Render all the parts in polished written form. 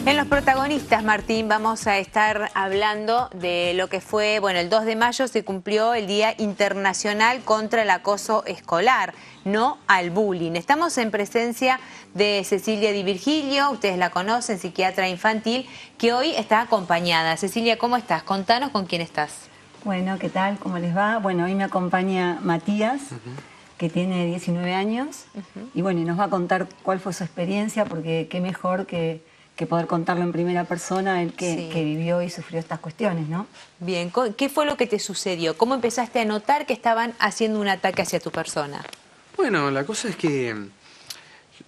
En Los Protagonistas, Martín, vamos a estar hablando de lo que fue, bueno, el 2 de mayo se cumplió el Día Internacional contra el Acoso Escolar, no al bullying. Estamos en presencia de Cecilia Di Virgilio, ustedes la conocen, psiquiatra infantil, que hoy está acompañada. Cecilia, ¿cómo estás? Contanos con quién estás. Bueno, ¿qué tal? ¿Cómo les va? Bueno, hoy me acompaña Matías, que tiene 19 años, y bueno, y nos va a contar cuál fue su experiencia, porque qué mejor que poder contarlo en primera persona, él que vivió y sufrió estas cuestiones, ¿no? Bien, ¿qué fue lo que te sucedió? ¿Cómo empezaste a notar que estaban haciendo un ataque hacia tu persona? Bueno, la cosa es que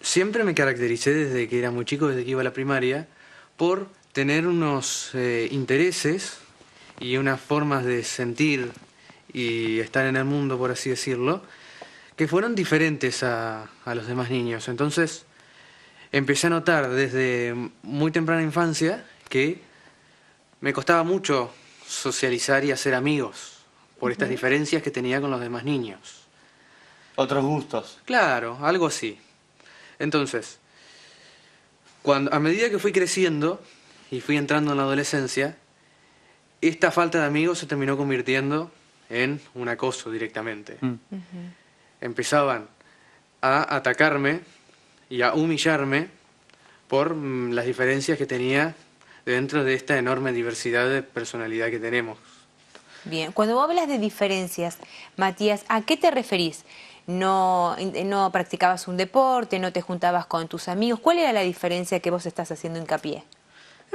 siempre me caractericé desde que era muy chico, desde que iba a la primaria, por tener unos intereses y unas formas de sentir y estar en el mundo, por así decirlo, que fueron diferentes a los demás niños. Entonces empecé a notar desde muy temprana infancia que me costaba mucho socializar y hacer amigos por estas diferencias que tenía con los demás niños. Otros gustos. Claro, algo así. Entonces, a medida que fui creciendo y fui entrando en la adolescencia, esta falta de amigos se terminó convirtiendo en un acoso directamente. Empezaban a atacarme y a humillarme por las diferencias que tenía dentro de esta enorme diversidad de personalidad que tenemos. Bien, cuando vos hablas de diferencias, Matías, ¿a qué te referís? ¿No practicabas un deporte, no te juntabas con tus amigos? ¿Cuál era la diferencia que vos estás haciendo hincapié?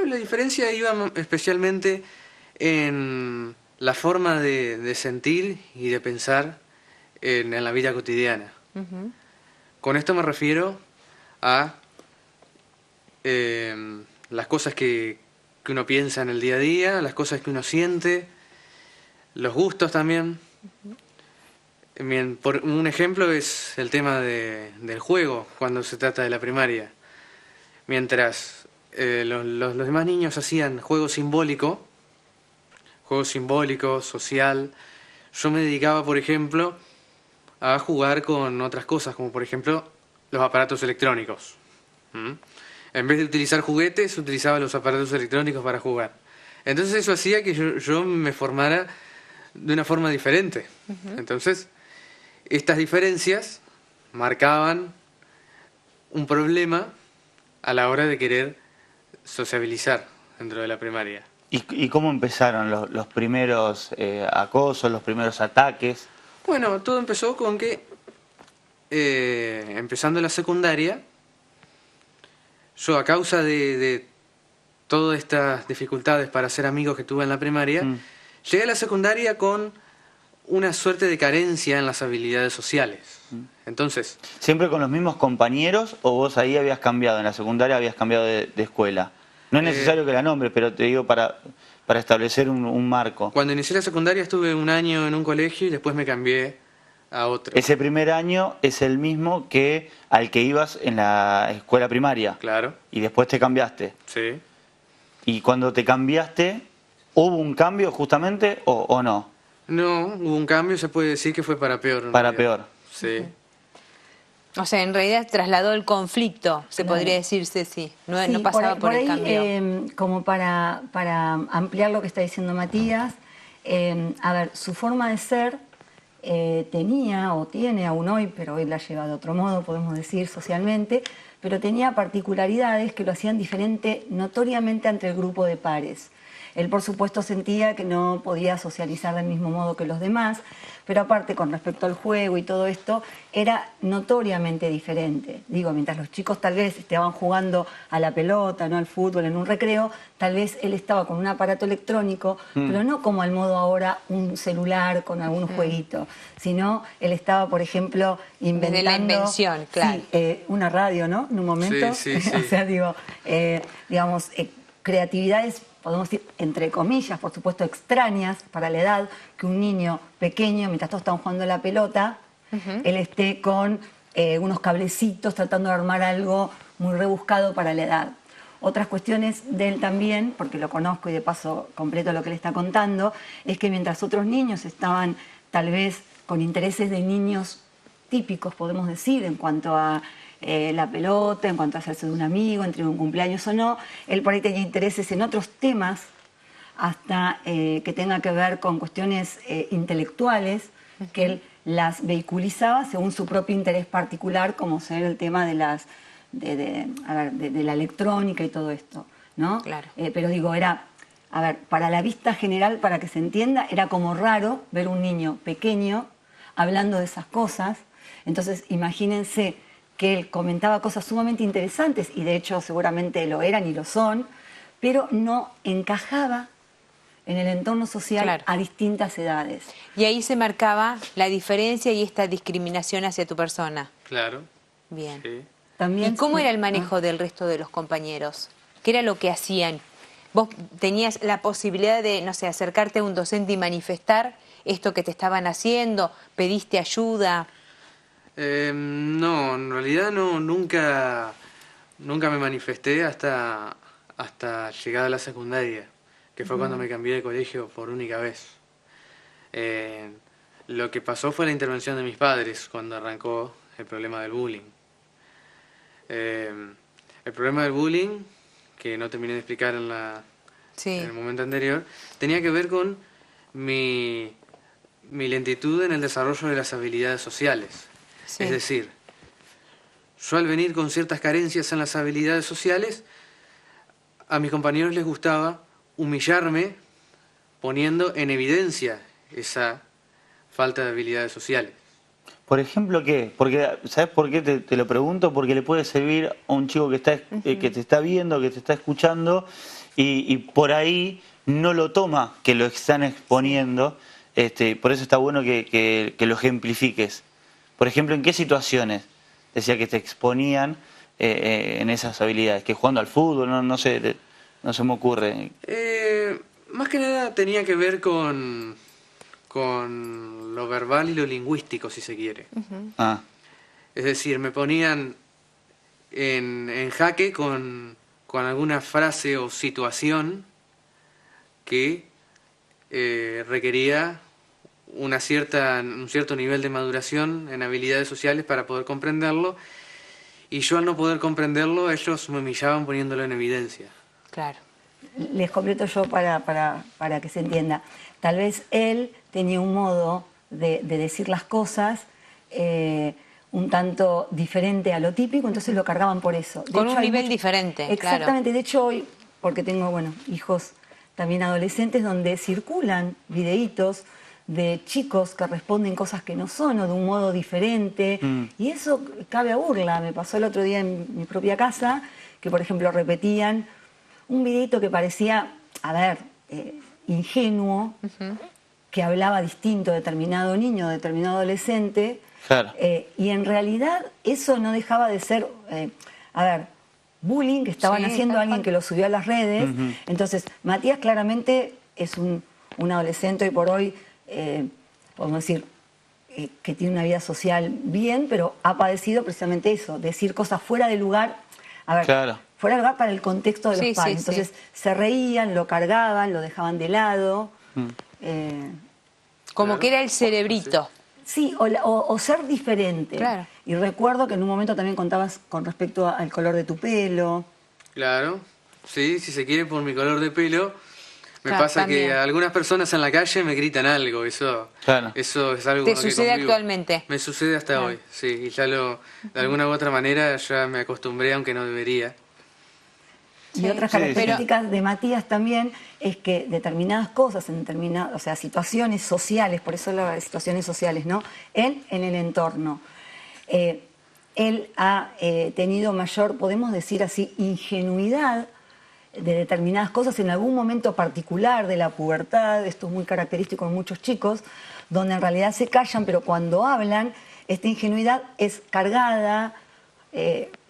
La diferencia iba especialmente en la forma de sentir y de pensar en la vida cotidiana. Con esto me refiero a las cosas que uno piensa en el día a día, las cosas que uno siente, los gustos también. Bien, por un ejemplo es el tema del juego cuando se trata de la primaria. Mientras los demás niños hacían juego simbólico, social, yo me dedicaba, por ejemplo, a jugar con otras cosas, como por ejemplo los aparatos electrónicos. En vez de utilizar juguetes, utilizaba los aparatos electrónicos para jugar. Entonces eso hacía que yo me formara de una forma diferente. Entonces, estas diferencias marcaban un problema a la hora de querer sociabilizar dentro de la primaria. ¿Y cómo empezaron los primeros acosos, los primeros ataques? Bueno, todo empezó con que, empezando la secundaria, yo a causa de todas estas dificultades para hacer amigos que tuve en la primaria, llegué a la secundaria con una suerte de carencia en las habilidades sociales. Entonces, ¿siempre con los mismos compañeros o vos ahí habías cambiado, en la secundaria habías cambiado de escuela? No es necesario que la nombres, pero te digo para establecer un marco. Cuando inicié la secundaria estuve un año en un colegio y después me cambié a otro. Ese primer año es el mismo que al que ibas en la escuela primaria. Claro. Y después te cambiaste. Sí. Y cuando te cambiaste, ¿hubo un cambio justamente o no? No, hubo un cambio, se puede decir que fue para peor. Para peor. Sí. O sea, en realidad trasladó el conflicto, se podría decir, Ceci. No pasaba por el cambio. Como para ampliar lo que está diciendo Matías, a ver, su forma de ser tenía o tiene aún hoy, pero hoy la lleva de otro modo, podemos decir, socialmente, pero tenía particularidades que lo hacían diferente notoriamente ante el grupo de pares. Él, por supuesto, sentía que no podía socializar del mismo modo que los demás, pero aparte, con respecto al juego y todo esto, era notoriamente diferente. Digo, mientras los chicos tal vez estaban jugando a la pelota, no al fútbol, en un recreo, tal vez él estaba con un aparato electrónico, pero no como al modo ahora un celular con algún jueguito, sino él estaba, por ejemplo, inventando... Desde la invención, claro. Sí, una radio, ¿no? En un momento. Sí, sí, sí. O sea, digo, digamos, creatividades, podemos decir, entre comillas, por supuesto, extrañas para la edad, que un niño pequeño, mientras todos están jugando a la pelota, él esté con unos cablecitos tratando de armar algo muy rebuscado para la edad. Otras cuestiones de él también, porque lo conozco y de paso completo lo que le está contando, es que mientras otros niños estaban tal vez con intereses de niños típicos, podemos decir, en cuanto a la pelota, en cuanto a hacerse de un amigo, entre un cumpleaños o no. Él por ahí tenía intereses en otros temas, hasta que tenga que ver con cuestiones intelectuales, que él las vehiculizaba según su propio interés particular, como ser el tema de la electrónica y todo esto, ¿no? Claro. Pero digo, para la vista general, para que se entienda, era como raro ver un niño pequeño hablando de esas cosas. Entonces, imagínense que él comentaba cosas sumamente interesantes, y de hecho seguramente lo eran y lo son, pero no encajaba en el entorno social, claro, a distintas edades. Y ahí se marcaba la diferencia y esta discriminación hacia tu persona. Claro. Bien. Sí. También, ¿Y cómo era el manejo del resto de los compañeros? ¿Qué era lo que hacían? ¿Vos tenías la posibilidad de, no sé, acercarte a un docente y manifestar esto que te estaban haciendo? ¿Pediste ayuda? No, en realidad no, nunca me manifesté hasta llegada a la secundaria, que fue cuando me cambié de colegio por única vez. Lo que pasó fue la intervención de mis padres cuando arrancó el problema del bullying. El problema del bullying, que no terminé de explicar en el momento anterior, tenía que ver con mi lentitud en el desarrollo de las habilidades sociales. Sí. Es decir, yo al venir con ciertas carencias en las habilidades sociales, a mis compañeros les gustaba humillarme poniendo en evidencia esa falta de habilidades sociales. Por ejemplo, ¿qué? Porque, ¿sabes por qué te lo pregunto? Porque le puede servir a un chico que te está viendo, que te está escuchando, y por ahí no lo toma que lo están exponiendo. Por eso está bueno que lo ejemplifiques. Por ejemplo, ¿en qué situaciones decía que te exponían en esas habilidades? ¿Que jugando al fútbol? No sé, no se me ocurre. Más que nada tenía que ver con lo verbal y lo lingüístico, si se quiere. Es decir, me ponían en jaque con alguna frase o situación que requería un cierto nivel de maduración en habilidades sociales para poder comprenderlo, y yo al no poder comprenderlo, ellos me humillaban poniéndolo en evidencia. Claro. Les completo yo para que se entienda. Tal vez él tenía un modo de decir las cosas un tanto diferente a lo típico, entonces lo cargaban por eso. Con un nivel diferente, exactamente, claro. De hecho hoy, porque tengo hijos también adolescentes, donde circulan videitos de chicos que responden cosas que no son o de un modo diferente, y eso cabe a burla. Me pasó el otro día en mi propia casa, que por ejemplo repetían un videito que parecía, ingenuo, que hablaba distinto de determinado niño, de determinado adolescente, claro. Y en realidad eso no dejaba de ser, bullying que estaban haciendo a alguien que lo subió a las redes. Entonces, Matías claramente es un adolescente hoy por hoy, podemos decir, que tiene una vida social bien, pero ha padecido precisamente eso, decir cosas fuera de lugar, claro, fuera de lugar para el contexto de los padres. Entonces se reían, lo cargaban, lo dejaban de lado. Como que era el cerebrito. Sí, o ser diferente. Claro. Y recuerdo que en un momento también contabas con respecto al color de tu pelo. Claro, sí, si se quiere, por mi color de pelo. Me Claro, pasa también. que algunas personas en la calle me gritan algo, eso es algo ¿Te con lo que sucede convivo. actualmente? Me sucede hasta hoy, sí, y ya de alguna u otra manera ya me acostumbré, aunque no debería. Y otras características de Matías también es que determinadas cosas, situaciones sociales, por eso las situaciones sociales, ¿no? Él en el entorno. Él ha tenido mayor, podemos decir así, ingenuidad de determinadas cosas en algún momento particular de la pubertad. Esto es muy característico en muchos chicos, donde en realidad se callan, pero cuando hablan, esta ingenuidad es cargada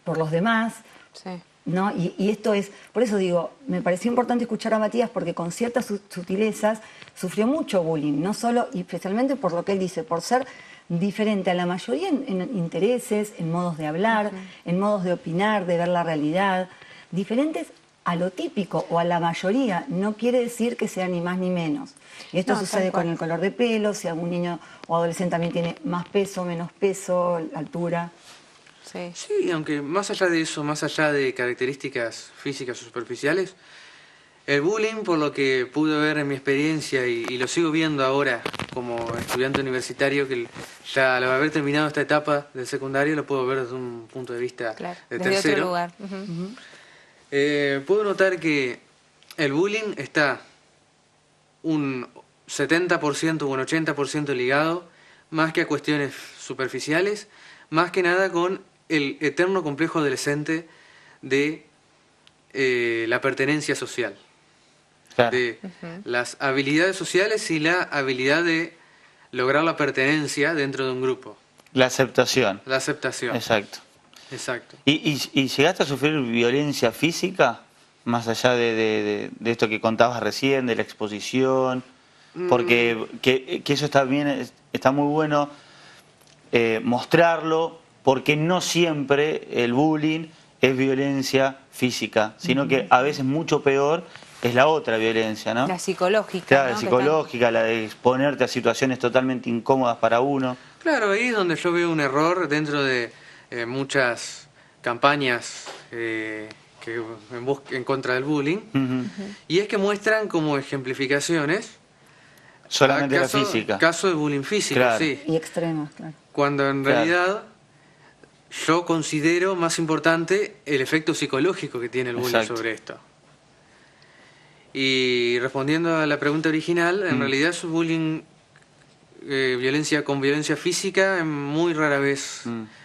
por los demás. Sí. ¿No? Y esto es, por eso digo, me pareció importante escuchar a Matías, porque con ciertas sutilezas sufrió mucho bullying, no solo, y especialmente por lo que él dice, por ser diferente a la mayoría en intereses, en modos de hablar, en modos de opinar, de ver la realidad, diferentes a lo típico o a la mayoría. No quiere decir que sea ni más ni menos. Y esto sucede con el color de pelo, si algún niño o adolescente también tiene más peso, menos peso, altura. Sí. Sí, aunque más allá de eso, más allá de características físicas o superficiales, el bullying, por lo que pude ver en mi experiencia y lo sigo viendo ahora como estudiante universitario, que ya al haber terminado esta etapa del secundario lo puedo ver desde un punto de vista Claro, de desde tercero. otro lugar. Ujú. Puedo notar que el bullying está un 70% o un 80% ligado, más que a cuestiones superficiales, más que nada con el eterno complejo adolescente de la pertenencia social, Claro. de las habilidades sociales y la habilidad de lograr la pertenencia dentro de un grupo, La aceptación. la aceptación. Exacto. Exacto. ¿Y llegaste a sufrir violencia física? Más allá de esto que contabas recién, de la exposición. Porque que eso está bien, está muy bueno mostrarlo, porque no siempre el bullying es violencia física, sino que a veces mucho peor es la otra violencia, ¿no? La psicológica. Claro, ¿no? la psicológica, la de exponerte a situaciones totalmente incómodas para uno. Claro, ahí es donde yo veo un error dentro de muchas campañas en contra del bullying, y es que muestran como ejemplificaciones Solamente la física. caso de bullying físico, Claro. sí. Y extremos, claro. Cuando en Claro. realidad yo considero más importante el efecto psicológico que tiene el bullying Exacto. sobre esto. Y respondiendo a la pregunta original, en realidad su bullying, violencia con violencia física, muy rara vez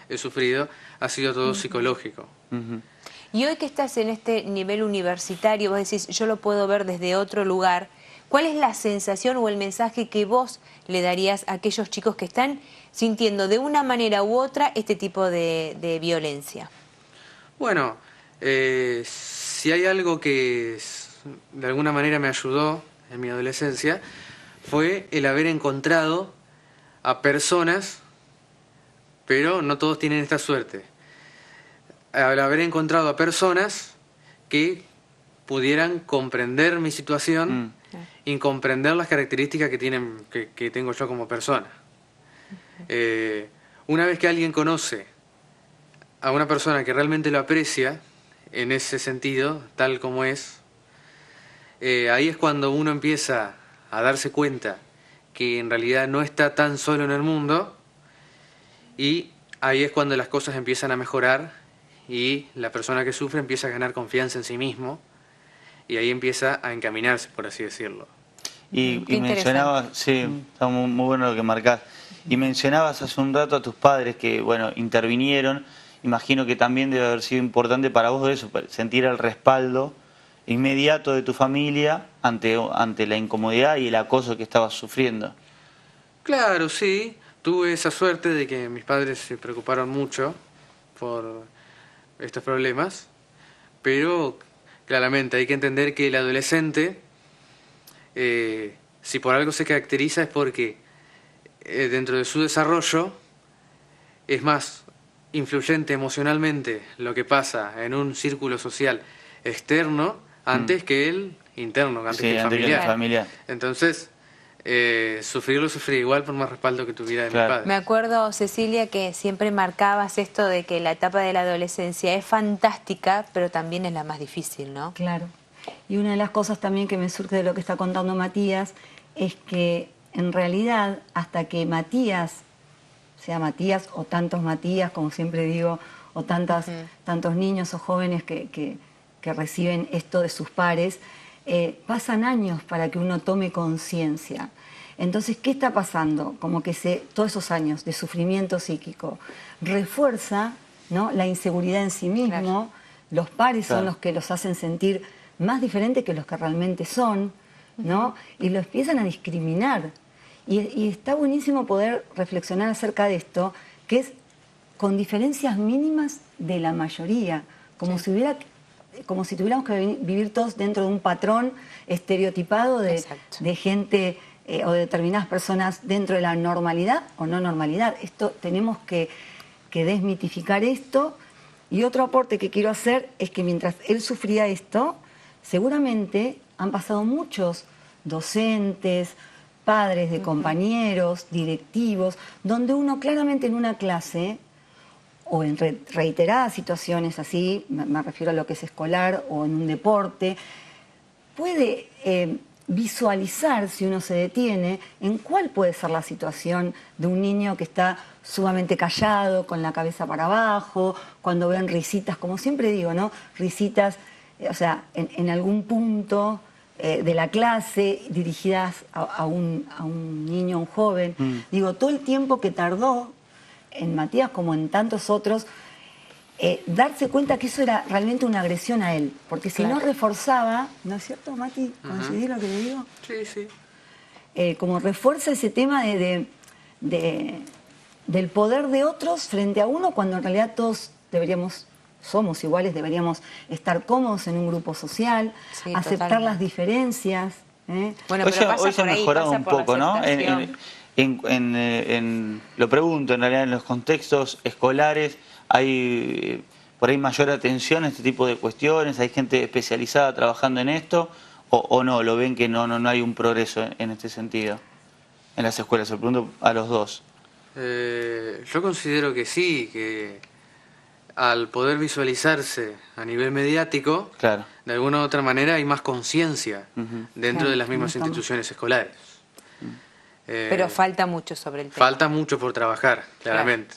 he sufrido, ha sido todo psicológico. Ujú. Y hoy que estás en este nivel universitario, vos decís, yo lo puedo ver desde otro lugar. ¿Cuál es la sensación o el mensaje que vos le darías a aquellos chicos que están sintiendo de una manera u otra este tipo de violencia? Bueno, si hay algo que de alguna manera me ayudó en mi adolescencia, fue el haber encontrado a personas, pero no todos tienen esta suerte, al haber encontrado a personas que pudieran comprender mi situación y comprender las características que tengo yo como persona. Una vez que alguien conoce a una persona que realmente lo aprecia en ese sentido, tal como es, ahí es cuando uno empieza a darse cuenta que en realidad no está tan solo en el mundo, y ahí es cuando las cosas empiezan a mejorar y la persona que sufre empieza a ganar confianza en sí mismo y ahí empieza a encaminarse, por así decirlo. Y Qué mencionabas, sí, está muy bueno lo que marcás. Y mencionabas hace un rato a tus padres que, bueno, intervinieron. Imagino que también debe haber sido importante para vos eso, sentir el respaldo inmediato de tu familia ante la incomodidad y el acoso que estabas sufriendo. Claro, sí. Tuve esa suerte de que mis padres se preocuparon mucho por estos problemas, pero claramente hay que entender que el adolescente, si por algo se caracteriza es porque dentro de su desarrollo es más influyente emocionalmente lo que pasa en un círculo social externo antes que el interno, antes que el antes que familiar. el familiar. Entonces, sufrirlo sufrí igual por más respaldo que tuviera de Claro. mis padres. Me acuerdo, Cecilia, que siempre marcabas esto de que la etapa de la adolescencia es fantástica, pero también es la más difícil, ¿no? Claro. Y una de las cosas también que me surge de lo que está contando Matías es que en realidad hasta que Matías, sea Matías o tantos Matías, como siempre digo, o tantos niños o jóvenes que reciben esto de sus pares, pasan años para que uno tome conciencia. Entonces, ¿qué está pasando? Como que todos esos años de sufrimiento psíquico refuerza, ¿no?, la inseguridad en sí mismo. Claro. Los pares Claro. son los que los hacen sentir más diferentes que los que realmente son, ¿no? Y lo empiezan a discriminar. Y está buenísimo poder reflexionar acerca de esto, que es con diferencias mínimas de la mayoría, como si tuviéramos que vivir todos dentro de un patrón estereotipado de gente o de determinadas personas dentro de la normalidad o no normalidad. Tenemos que desmitificar esto. Y otro aporte que quiero hacer es que mientras él sufría esto, seguramente han pasado muchos docentes, padres de compañeros, directivos, donde uno claramente en una clase o en reiteradas situaciones así, me refiero a lo que es escolar o en un deporte, puede visualizar, si uno se detiene, en cuál puede ser la situación de un niño que está sumamente callado, con la cabeza para abajo, cuando ven risitas, como siempre digo, ¿no? Risitas, o sea, en algún punto de la clase dirigidas a un niño, a un joven. Digo, todo el tiempo que tardó en Matías como en tantos otros, darse cuenta que eso era realmente una agresión a él, porque si no reforzaba, ¿no es cierto, Mati? ¿Coincidís lo que le digo? Sí, sí. Como refuerza ese tema del poder de otros frente a uno, cuando en realidad todos somos iguales, deberíamos estar cómodos en un grupo social, Sí, aceptar totalmente. las diferencias. Bueno, Hoy pero se, pasa hoy se por ha ahí, mejorado pasa un por la poco, ¿no? aceptación. Lo pregunto, en realidad, en los contextos escolares hay por ahí mayor atención a este tipo de cuestiones, hay gente especializada trabajando en esto, o no, lo ven que no hay un progreso en este sentido en las escuelas. Se lo pregunto a los dos. Yo considero que sí, que al poder visualizarse a nivel mediático, Claro. de alguna u otra manera hay más conciencia dentro Claro, de las mismas estamos. instituciones escolares. Pero falta mucho sobre el tema. Falta mucho por trabajar, claramente.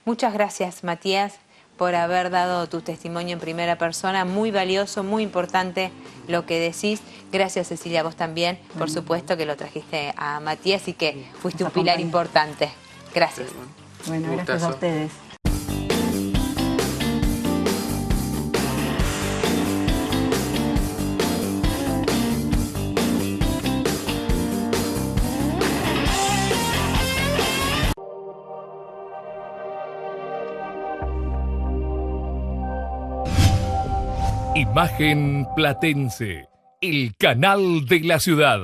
Muchas gracias, Matías, por haber dado tu testimonio en primera persona. Muy valioso, muy importante lo que decís. Gracias, Cecilia, vos también, por supuesto, que lo trajiste a Matías y que fuiste un pilar importante. Gracias. Bueno, gracias a Gustazo. ustedes. Imagen Platense, el canal de la ciudad.